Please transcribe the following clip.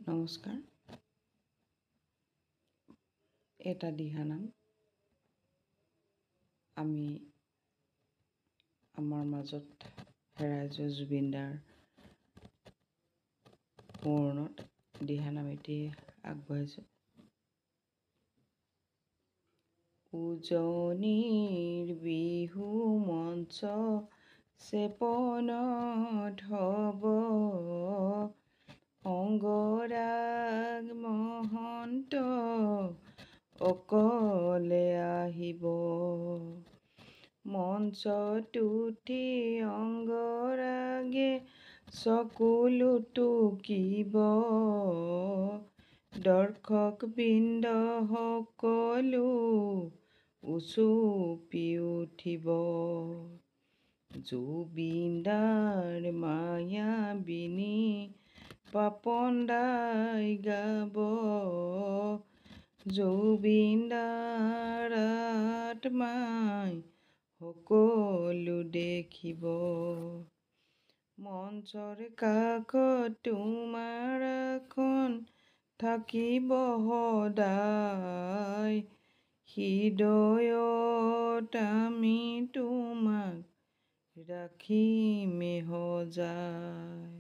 নমস্কাৰ। এটা দিহানাম আমি আমাৰ মাজত হেৰাই যোৱা জুবিনদাৰ সোঁৱৰণত দিহানাম এটি আগবঢ়াইছোঁ। উজনিৰ বিহু মঞ্চ চেপনত হ'ব, অংগৰাগ মহন্ত অকলে আহিব। মঞ্চত উঠি অংগৰাগে চকুলো টুকিব, দৰ্শকবৃন্দ সকলো উচুপি উঠিব। জুবিনদাৰ মায়াবিনী পাপন দাই গাব, জুবিনদাৰ আত্মাই সকলো দেখিব। মঞ্চৰ কাষত তোমাৰ আসন থাকিব সদায়, হৃদয়ত আমি তোমাক ৰাখিমে সজাই।